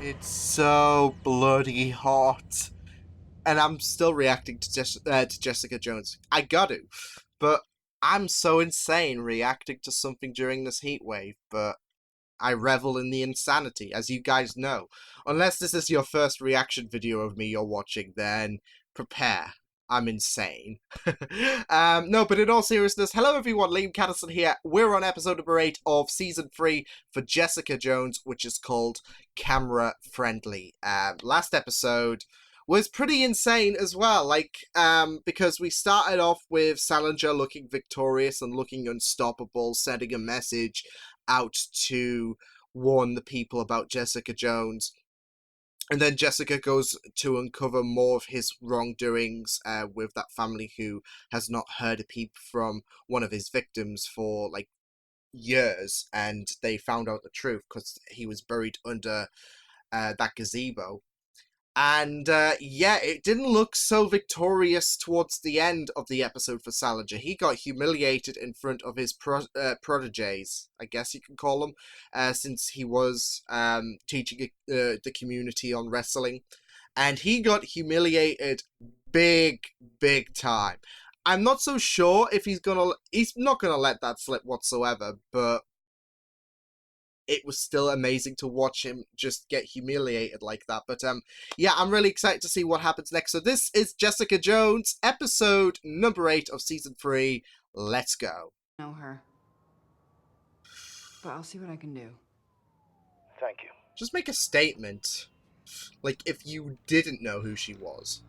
It's so bloody hot. And I'm still reacting to, to Jessica Jones. I got to. But I'm so insane reacting to something during this heat wave. But I revel in the insanity, as you guys know. Unless this is your first reaction video of me you're watching, then prepare. I'm insane. No, but in all seriousness, hello everyone, Liam Catterson here. We're on episode number 8 of Season 3 for Jessica Jones, which is called Camera Friendly. Last episode was pretty insane as well, because we started off with Salinger looking victorious and looking unstoppable, sending a message out to warn the people about Jessica Jones. And then Jessica goes to uncover more of his wrongdoings with that family who has not heard a peep from one of his victims for, years. And they found out the truth because he was buried under that gazebo. And, yeah, it didn't look so victorious towards the end of the episode for Salinger. He got humiliated in front of his proteges, I guess you can call them, since he was teaching the community on wrestling. And he got humiliated big time. I'm not so sure if he's not gonna let that slip whatsoever, but it was still amazing to watch him just get humiliated like that. But, yeah, I'm really excited to see what happens next. So this is Jessica Jones, episode number 8 of Season 3. Let's go. Know her. But I'll see what I can do. Thank you. Just make a statement. Like, if you didn't know who she was.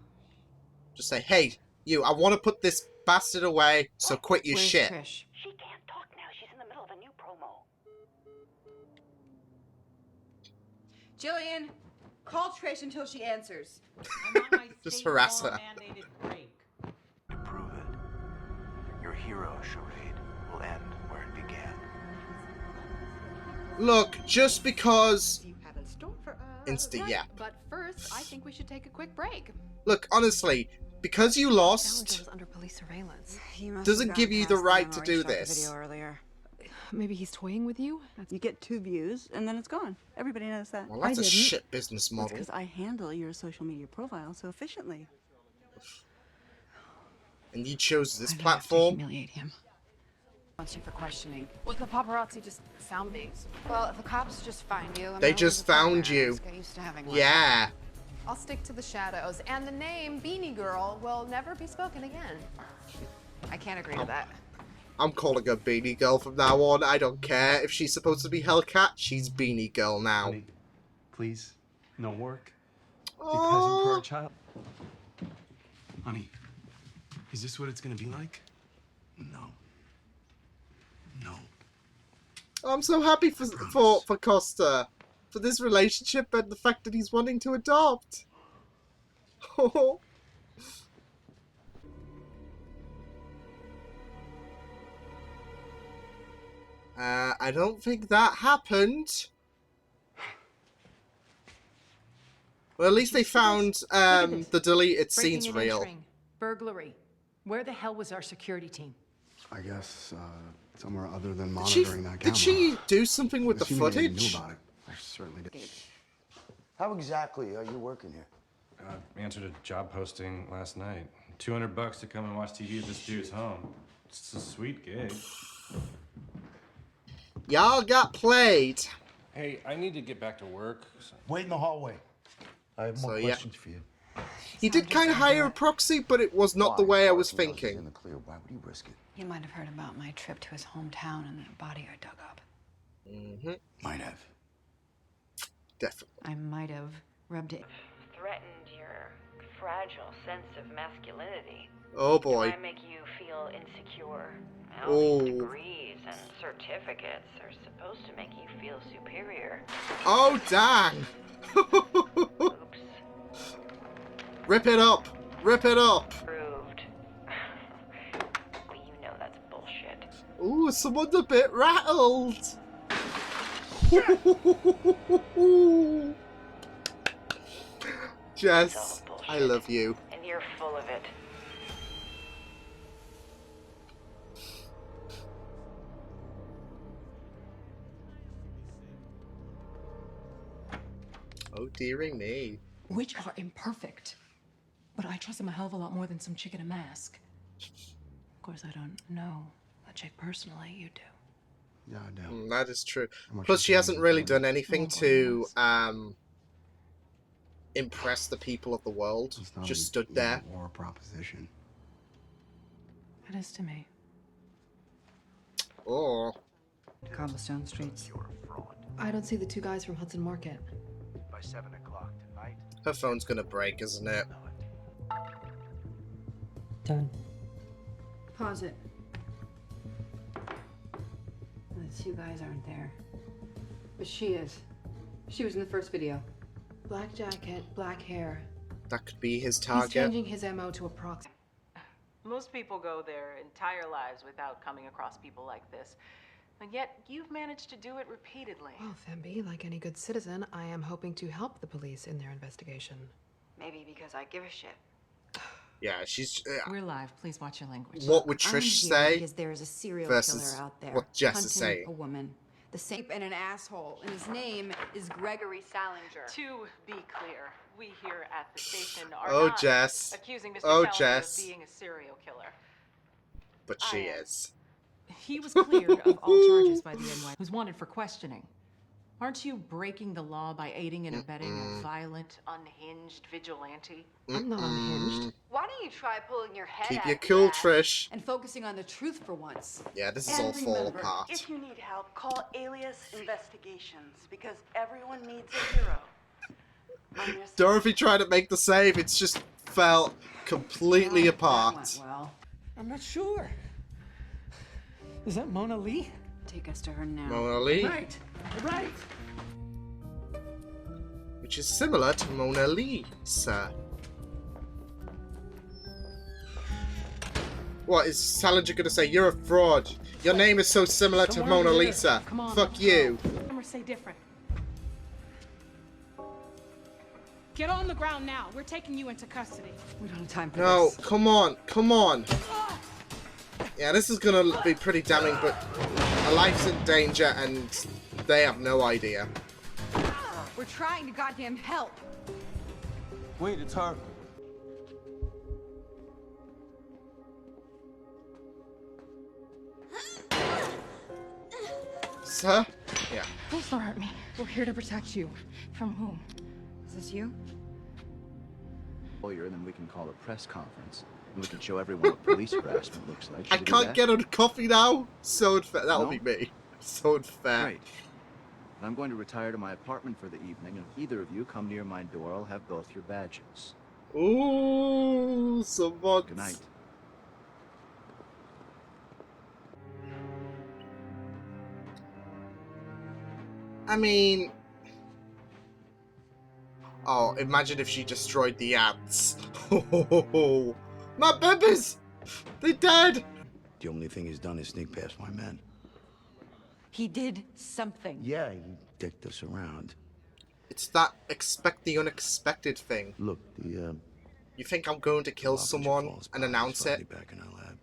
Just say, hey, you, I want to put this bastard away, so quit your Where's shit. Trish? She can't talk now. She's in the middle of a new promo. Jillian, call Trish until she answers. I'm on my Just state harass law her. mandated break. To prove it, your hero charade will end where it began. Look, just because... You have in store for us. Insta, yeah. But first, I think we should take a quick break. Look, honestly, because you Salinger lost... was under police surveillance. He must Doesn't have give gotten you the past right them to or do he shot the this. video earlier. Maybe he's toying with you? You get 2 views, and then it's gone. Everybody knows that. Well, that's a shit business That's model. because I handle your social media profile so efficiently. And you chose this I have to platform. humiliate him. Wants you for questioning. Well, the paparazzi just found me. Well, if the cops just find you, and They there just was a partner, found you. let's get used to having one. Yeah. I'll stick to the shadows, and the name Beanie Girl will never be spoken again. I can't agree to that. I'm calling her Beanie Girl from now on. I don't care. If she's supposed to be Hellcat, she's Beanie Girl now. Honey, please, no work. Be present for our child. Honey, is this what it's gonna be like? No. No. I'm so happy for Costa. For this relationship and the fact that he's wanting to adopt. I don't think that happened. Well, at least they found the deleted Breaking scenes and real. entering. Burglary. Where the hell was our security team? I guess somewhere other than Did she, monitoring that camera. did she do something with the Assuming they footage? knew about it. I certainly did. How exactly are you working here? Answered a job posting last night. $200 to come and watch TV at this dude's home. It's a sweet gig. Y'all got played. Hey, I need to get back to work. Wait in the hallway. I have more So, yeah. questions for you. He did kind of hire a proxy, but it was not the Why? way I was Carson knows he's in thinking. the clear. Why would he risk it? He might have heard about my trip to his hometown and the body I dug up. Mm-hmm. Might have. Definitely. I might have rubbed it. Threatened your fragile sense of masculinity. Oh Do boy. I make you feel insecure? Well, Oh. these degrees and certificates are supposed to make you feel superior. Oh dang! Oops. Rip it up! Rip it up! Proved. Well, you know that's bullshit. Ooh, someone's a bit rattled! Jess, I love you. And you're full of it. Oh, dearie me. Which are imperfect. But I trust him a hell of a lot more than some chick in a mask. Of course, I don't know a chick personally. You do. Yeah, I do. That is true. much Plus, is she hasn't really done important? anything to impress the people of the world. It's not Just a, stood there. Or a proposition. It is to me. Oh. Cobblestone streets. You're a fraud. I don't see the two guys from Hudson Market. By 7 o'clock tonight, Her phone's gonna break, isn't it? Done. Pause it. The two guys aren't there. But she is. She was in the first video. Black jacket, black hair. That could be his He's target. changing his MO to a proxy. Most people go their entire lives without coming across people like this. And yet, you've managed to do it repeatedly. Well, Femby, like any good citizen, I am hoping to help the police in their investigation. Maybe because I give a shit. Yeah, she's. We're live. Please watch your language. What would I'm Trish here say because there is a serial versus killer out there what Jess hunting is saying? a woman. The same and an asshole, and his name is Gregory Salinger. To be clear, we here at the station are Oh, not Jess. accusing Mr. Oh, Salinger Jess. of being a serial killer. But she is. He was cleared of all charges by the NY, who's wanted for questioning. Aren't you breaking the law by aiding and abetting a violent, unhinged vigilante? I'm not unhinged. Why don't you try pulling your head Keep out your of cool, that Trish. and focusing on the truth for once? Yeah, this is And all fall remember, apart. if you need help, call Alias Investigations, because everyone needs a hero. On your side. Dorothy tried to make the save. It's just fell completely That apart. went well. I'm not sure. Is that Mona Lee? Take us to her now. Mona Lee, Right. which is similar to Mona Lisa. What is Salinger gonna say? You're a fraud. Your name is so similar to Someone Mona over here. Lisa. Come on, Fuck let's you. Or say different. Get on the ground now. We're taking you into custody. We don't have time for No, this. come on, come on. Yeah, this is gonna be pretty damning, but her life's in danger and they have no idea. We're trying to goddamn help. Wait, it's her. Sir? Yeah. Don't throw at me. We're here to protect you. From whom? Is this you? lawyer, and then we can call a press conference. And we can show everyone what police harassment looks like. I Should we do can't that? get on coffee now. So unfair. That'll No? be me. So unfair. Great. I'm going to retire to my apartment for the evening, and if either of you come near my door, I'll have both your badges. Ooh, someone. Good night. I mean... Oh, imagine if she destroyed the ants. My babies! They're dead! The only thing he's done is sneak past my men. He did something. Yeah, he dicked us around. It's that expect the unexpected thing. Look, the, You think I'm going to kill someone and announce it? back in our lab.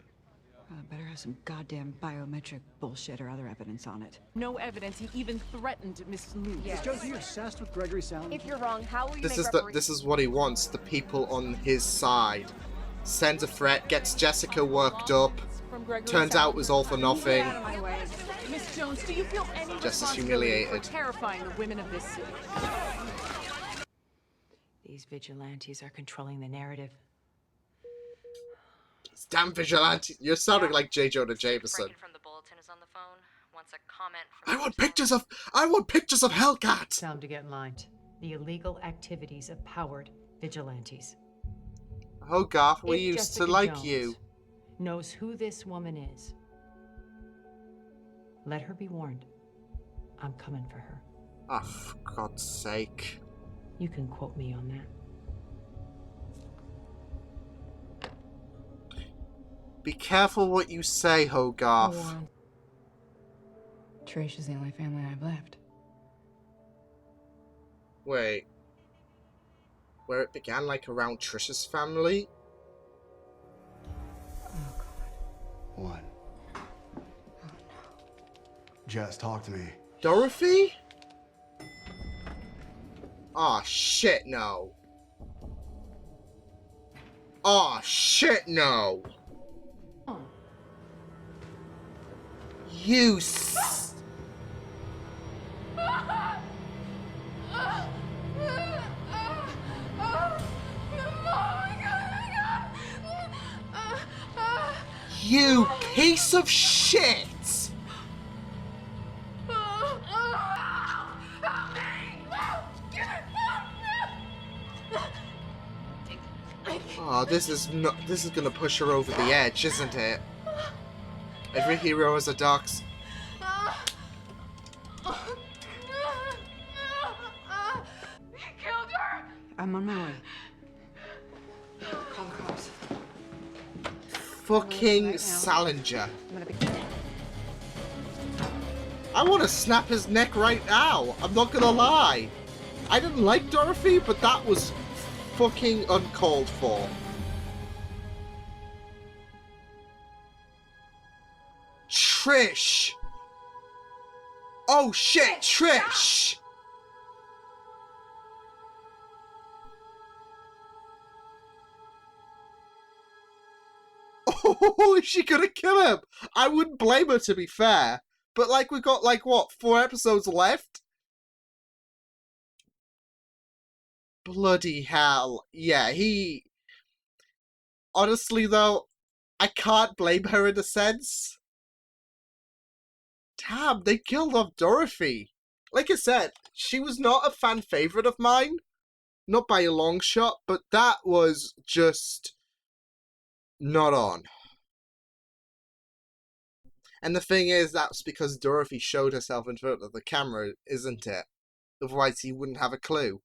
Better have some goddamn biometric bullshit or other evidence on it. No evidence he even threatened Miss Lou. Is Josie obsessed with Gregory Salinger? If you're wrong, how will you This is what he wants, the people on his side. Sends a threat, gets Jessica worked up. Turns out it was all for nothing. Get out of my way. Miss Jones, do you feel any Just as responsibility humiliated. for terrifying the women of this city? These vigilantes are controlling the narrative. These damn vigilante. You're sounding like J. Jonah Jameson. From the bulletin is on the phone. Wants a comment I want pictures of Hellcat! Time to get in line. The illegal activities of powered vigilantes. Hogarth, we If used Jessica to like Jones you. knows who this woman is, let her be warned. I'm coming for her. Oh, for God's sake. You can quote me on that. Be careful what you say, Hogarth. Trish is the only family I've left. Wait. Where it began, like, around Trisha's family? What? Jess, talk to me. Dorothy? Oh shit, no. Oh shit, no. You You piece of shit! Oh, this is gonna push her over the edge, isn't it? Every hero has a dark You killed her! I'm on my way. Call the cops. fucking Salinger. I'm gonna be. I want to snap his neck right now. I'm not gonna lie. I didn't like Dorothy, but that was fucking uncalled for. Trish! Oh shit, Trish! Oh, is she gonna kill him? I wouldn't blame her, to be fair. But, like, we've got, like, what, 4 episodes left? Bloody hell. Yeah, honestly, though, I can't blame her in a sense. Damn, they killed off Dorothy. Like I said, she was not a fan favourite of mine. Not by a long shot, but that was just not on. And the thing is, that's because Dorothy showed herself in front of the camera, isn't it? Otherwise, he wouldn't have a clue.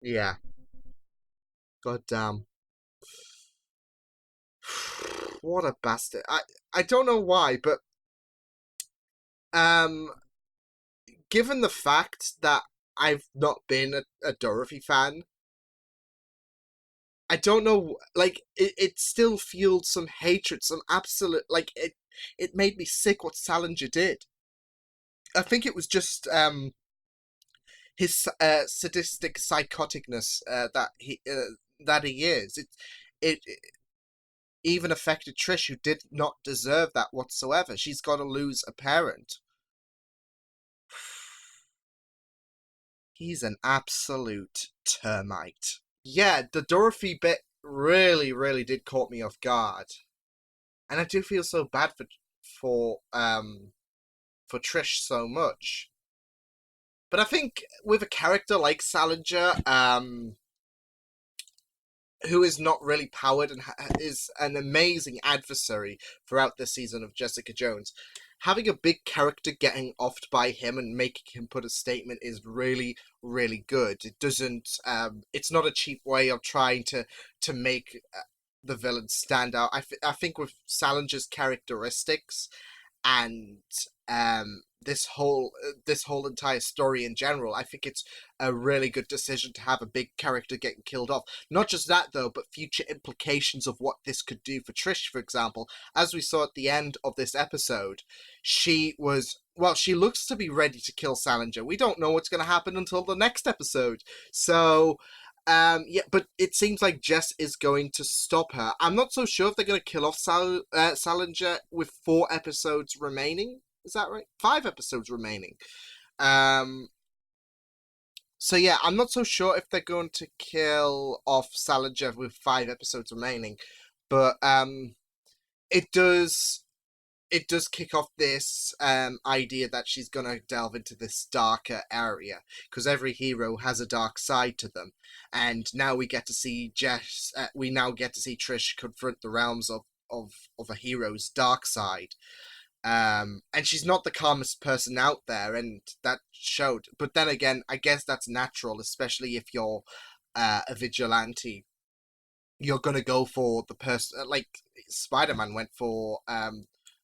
Yeah. God damn. What a bastard. I don't know why, but given the fact that I've not been a Dorothy fan, I don't know, like, it still fueled some hatred, some absolute, like, it made me sick what Salinger did. I think it was just, his sadistic psychoticness that he is. It even affected Trish, who did not deserve that whatsoever. She's got to lose a parent. He's an absolute termite. Yeah, the Dorothy bit really, really did caught me off guard, and I do feel so bad for Trish so much. But I think with a character like Salinger, who is not really powered and is an amazing adversary throughout this season of Jessica Jones, having a big character getting offed by him and making him put a statement is really, really good. It doesn't. It's not a cheap way of trying to make the villain stand out. I think with Salinger's characteristics and this whole entire story in general, I think it's a really good decision to have a big character getting killed off. Not just that though, but future implications of what this could do for Trish, for example. As we saw at the end of this episode, she looks to be ready to kill Salinger. We don't know what's going to happen until the next episode. So yeah, but it seems like Jess is going to stop her. I'm not so sure if they're going to kill off Salinger with 4 episodes remaining. Is that right? 5 episodes remaining. So yeah, I'm not so sure if they're going to kill off Salinger with 5 episodes remaining. But it does kick off this idea that she's going to delve into this darker area, because every hero has a dark side to them, and now we get to see Jess. We now get to see Trish confront the realms of a hero's dark side. And she's not the calmest person out there, and that showed. But then again, I guess that's natural, especially if you're a vigilante. You're gonna go for the person, like Spider-Man went for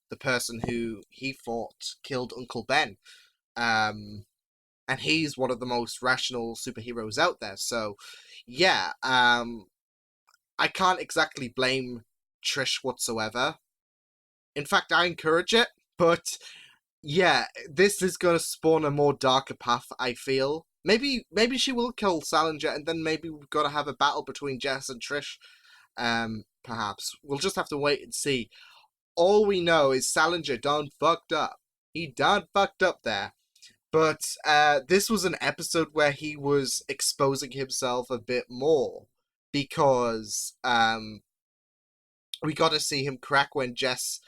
the person who he thought killed Uncle Ben. And he's one of the most rational superheroes out there. So, yeah, I can't exactly blame Trish whatsoever. In fact, I encourage it, but yeah, this is gonna spawn a more darker path, I feel. Maybe she will kill Salinger, and then maybe we've got to have a battle between Jess and Trish. Perhaps we'll just have to wait and see. All we know is Salinger done fucked up. He done fucked up there. But this was an episode where he was exposing himself a bit more because we got to see him crack when Jess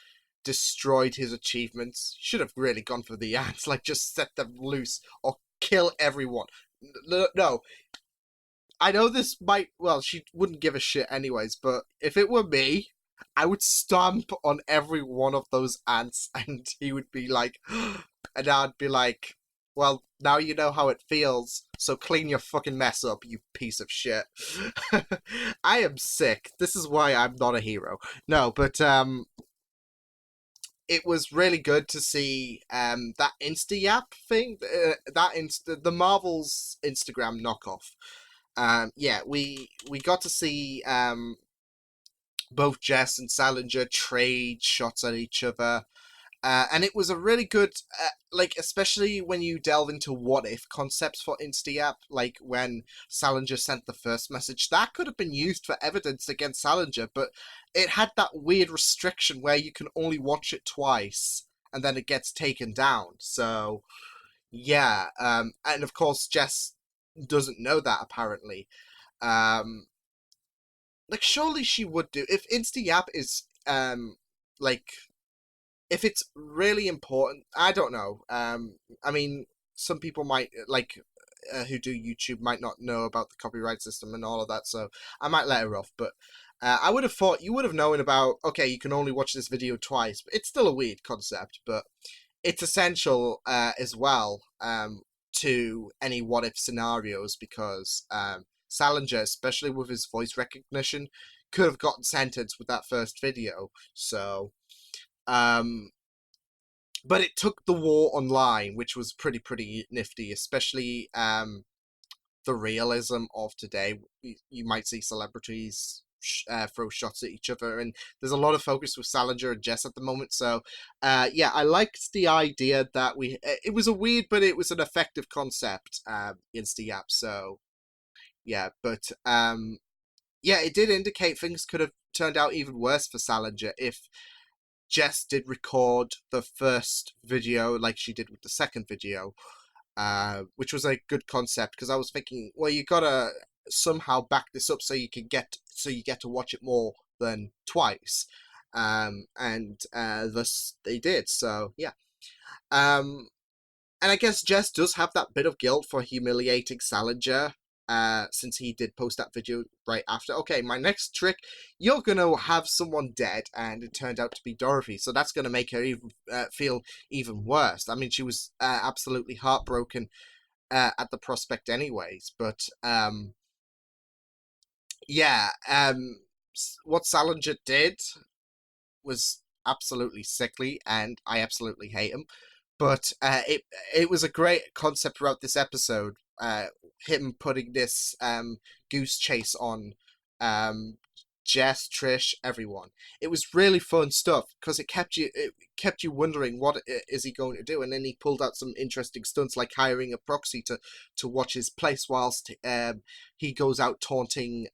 destroyed his achievements. Should have really gone for the ants, like just set them loose or kill everyone. No, I know this might, well, she wouldn't give a shit anyways, but if it were me, I would stomp on every one of those ants and he would be like, and I'd be like, well, now you know how it feels, so clean your fucking mess up, you piece of shit. I am sick. This is why I'm not a hero. No, but, it was really good to see that InstaYap thing, the Marvel's Instagram knockoff. Yeah, we got to see both Jess and Salinger trade shots at each other. And it was a really good, like, especially when you delve into what-if concepts for InstaYap, like when Salinger sent the first message, that could have been used for evidence against Salinger, but it had that weird restriction where you can only watch it twice, and then it gets taken down. So, yeah, and of course, Jess doesn't know that, apparently. Like, surely she would do, if InstaYap is, like, if it's really important, I don't know. I mean, some people might, like, who do YouTube might not know about the copyright system and all of that, so I might let her off. But I would have thought you would have known about, okay, you can only watch this video twice. But it's still a weird concept, but it's essential as well to any what-if scenarios because Salinger, especially with his voice recognition, could have gotten sentenced with that first video. So... but it took the war online, which was pretty nifty, especially the realism of today. You might see celebrities throw shots at each other, and there's a lot of focus with Salinger and Jess at the moment. So, yeah, I liked the idea that it was a weird, but it was an effective concept, InstaYap. So, yeah, but yeah, it did indicate things could have turned out even worse for Salinger if Jess did record the first video like she did with the second video, which was a good concept because I was thinking, well, you gotta somehow back this up so you get to watch it more than twice, and thus they did. So yeah, and I guess Jess does have that bit of guilt for humiliating Salinger. Since he did post that video right after. Okay, my next trick, you're gonna have someone dead, and it turned out to be Dorothy, so that's gonna make her even feel even worse. I mean, she was absolutely heartbroken at the prospect anyways, but yeah, what Salinger did was absolutely sickly, and I absolutely hate him. But it was a great concept throughout this episode. Him putting this goose chase on Jess, Trish, everyone. It was really fun stuff because it kept you wondering what is he going to do, and then he pulled out some interesting stunts like hiring a proxy to watch his place whilst he goes out taunting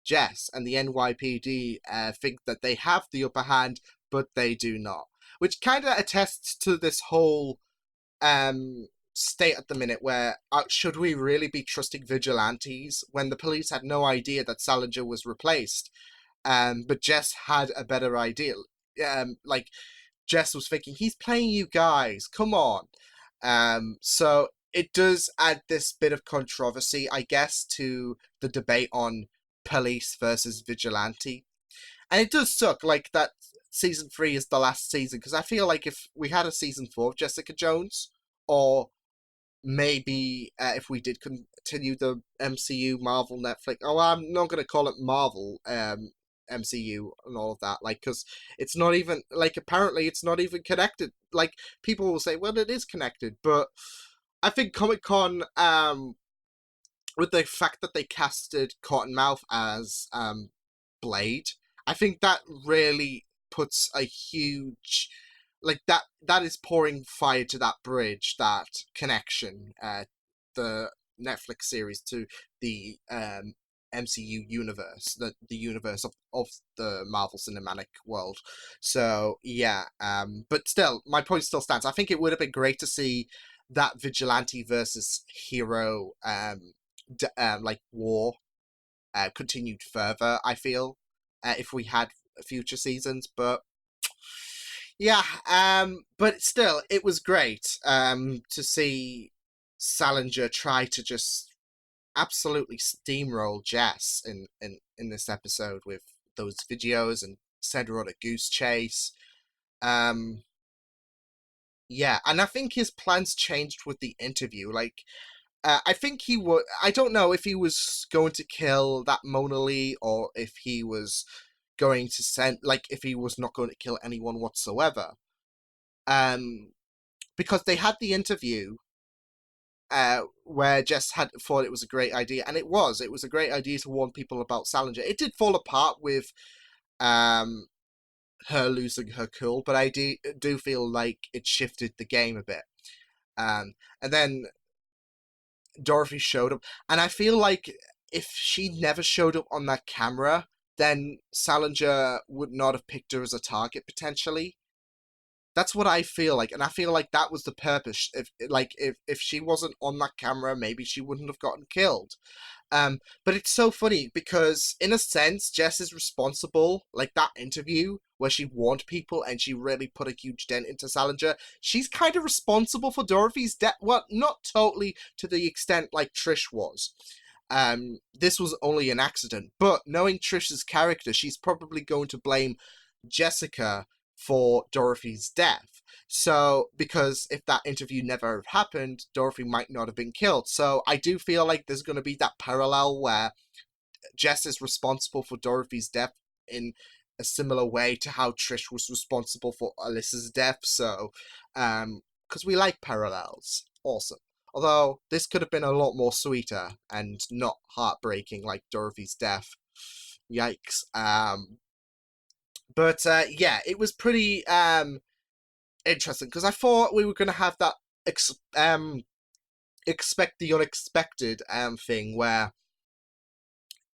Jess, and the NYPD think that they have the upper hand, but they do not. Which kind of attests to this whole state at the minute where should we really be trusting vigilantes when the police had no idea that Salinger was replaced, but Jess had a better idea. Like Jess was thinking, he's playing you guys, come on. So it does add this bit of controversy, I guess, to the debate on police versus vigilante. And it does suck, like, that season 3 is the last season, because I feel like if we had a season 4 of Jessica Jones, or maybe if we did continue the MCU, Marvel, Netflix, I'm not going to call it Marvel, MCU and all of that, like, because it's not even, like, apparently it's not even connected. Like, people will say, well, it is connected, but I think Comic-Con, with the fact that they casted Cottonmouth as Blade, I think that really puts a huge like that is pouring fire to that bridge, that connection, the Netflix series to the MCU universe, the universe of the Marvel Cinematic world. So yeah, but still, my point still stands. I think it would have been great to see that vigilante versus hero like war continued further. I feel if we had future seasons, but yeah, but still, it was great to see Salinger try to just absolutely steamroll Jess in this episode with those videos and send her on a goose chase. Um, yeah, and I think his plans changed with the interview. Like, I think he would. I don't know if he was going to kill that Mona Lee or if he was going to send, like, if he was not going to kill anyone whatsoever. Because they had the interview where Jess had thought it was a great idea, and it was a great idea to warn people about Salinger. It did fall apart with her losing her cool, but I do feel like it shifted the game a bit. And then Dorothy showed up, and I feel like if she never showed up on that camera, then Salinger would not have picked her as a target potentially. That's what I feel like, and I feel like that was the purpose. If she wasn't on that camera, maybe she wouldn't have gotten killed. But it's so funny because, in a sense, Jess is responsible. Like that interview where she warned people and she really put a huge dent into Salinger. She's kind of responsible for Dorothy's death. Well, not totally to the extent like Trish was. This was only an accident. But knowing Trish's character, she's probably going to blame Jessica for Dorothy's death. So, because if that interview never happened, Dorothy might not have been killed. So, I do feel like there's going to be that parallel where Jess is responsible for Dorothy's death in a similar way to how Trish was responsible for Alyssa's death. So, because we like parallels. Awesome. Although, this could have been a lot more sweeter and not heartbreaking like Dorothy's death. Yikes. But yeah, it was pretty interesting because I thought we were going to have that expect the unexpected thing where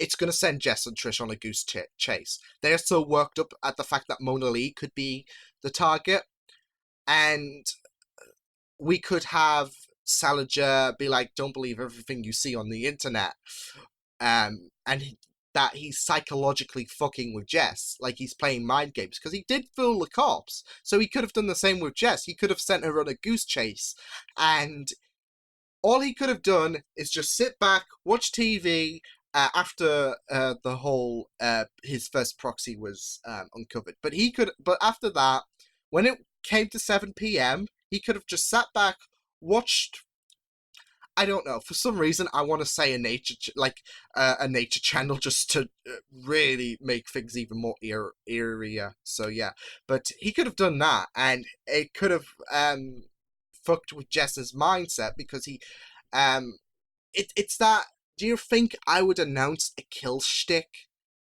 it's going to send Jess and Trish on a goose chase. They are so worked up at the fact that Mona Lee could be the target, and we could have Salinger be like, "Don't believe everything you see on the internet," and that he's psychologically fucking with Jess, like he's playing mind games, because he did fool the cops. So he could have done the same with Jess. He could have sent her on a goose chase, and all he could have done is just sit back, watch TV after the whole his first proxy was uncovered. But after that, when it came to 7 p.m., he could have just sat back, watched. I don't know. For some reason, I want to say a nature channel just to really make things even more eerier. So yeah, but he could have done that, and it could have fucked with Jess's mindset because it's that. Do you think I would announce a kill shtick?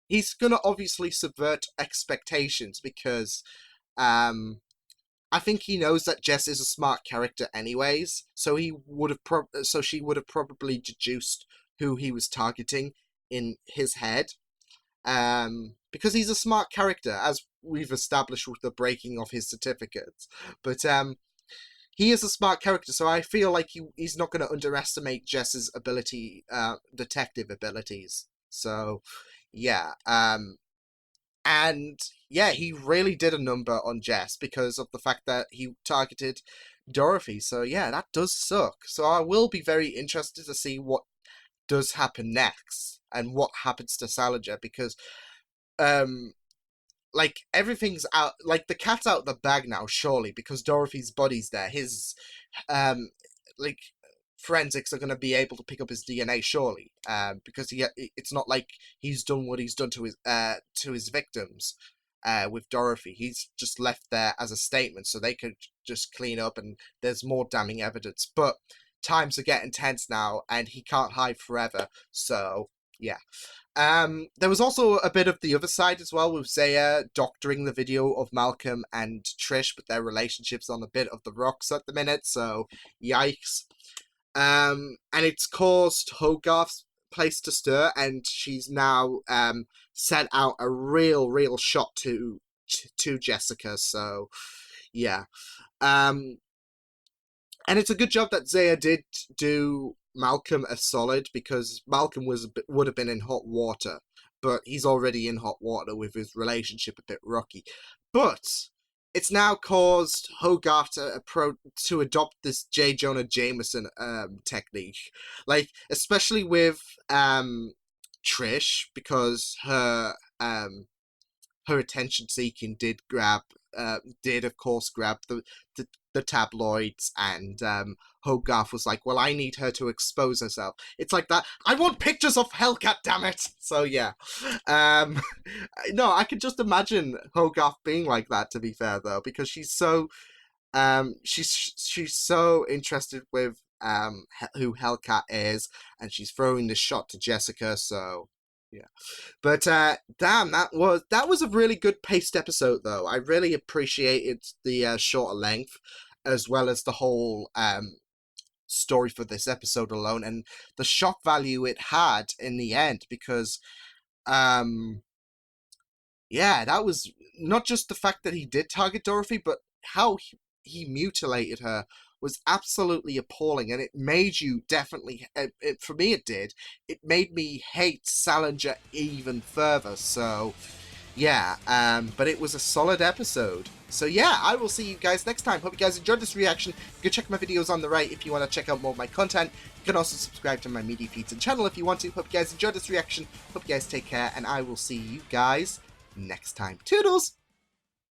He's gonna obviously subvert expectations because I think he knows that Jess is a smart character anyways, so she would have probably deduced who he was targeting in his head. Because he's a smart character, as we've established with the breaking of his certificates. But he is a smart character, so I feel like he's not going to underestimate Jess's detective abilities. So, yeah. And yeah, he really did a number on Jess because of the fact that he targeted Dorothy. So yeah, that does suck. So I will be very interested to see what does happen next and what happens to Salinger because like everything's out, like the cat's out of the bag now, surely, because Dorothy's body's there. His like forensics are going to be able to pick up his DNA, surely, because it's not like he's done what he's done to his victims with Dorothy. He's just left there as a statement so they could just clean up and there's more damning evidence. But times are getting tense now and he can't hide forever, so yeah. There was also a bit of the other side as well, with Zaya doctoring the video of Malcolm and Trish, but their relationship's on a bit of the rocks at the minute, so yikes. And it's caused Hogarth's place to stir, and she's now sent out a real shot to Jessica, so yeah. And it's a good job that Zaya did do Malcolm a solid, because Malcolm would have been in hot water, but he's already in hot water with his relationship a bit rocky. But it's now caused Hogarth to adopt this J. Jonah Jameson technique, like especially with Trish, because her attention seeking did of course grab the tabloids, and Hogarth was like, well, I need her to expose herself. It's like that. I want pictures of Hellcat, damn it! So yeah. No, I could just imagine Hogarth being like that, to be fair, though, because she's so she's so interested with who Hellcat is, and she's throwing this shot to Jessica, so yeah. But damn, that was a really good paced episode, though. I really appreciated the shorter length, as well as the whole story for this episode alone, and the shock value it had in the end, because yeah, that was not just the fact that he did target Dorothy, but how he mutilated her was absolutely appalling, and it made you definitely, for me it did, it made me hate Salinger even further, so yeah, but it was a solid episode. So yeah, I will see you guys next time. Hope you guys enjoyed this reaction. You can check my videos on the right if you want to check out more of my content. You can also subscribe to my media feeds and channel if you want to. Hope you guys enjoyed this reaction. Hope you guys take care, and I will see you guys next time. Toodles!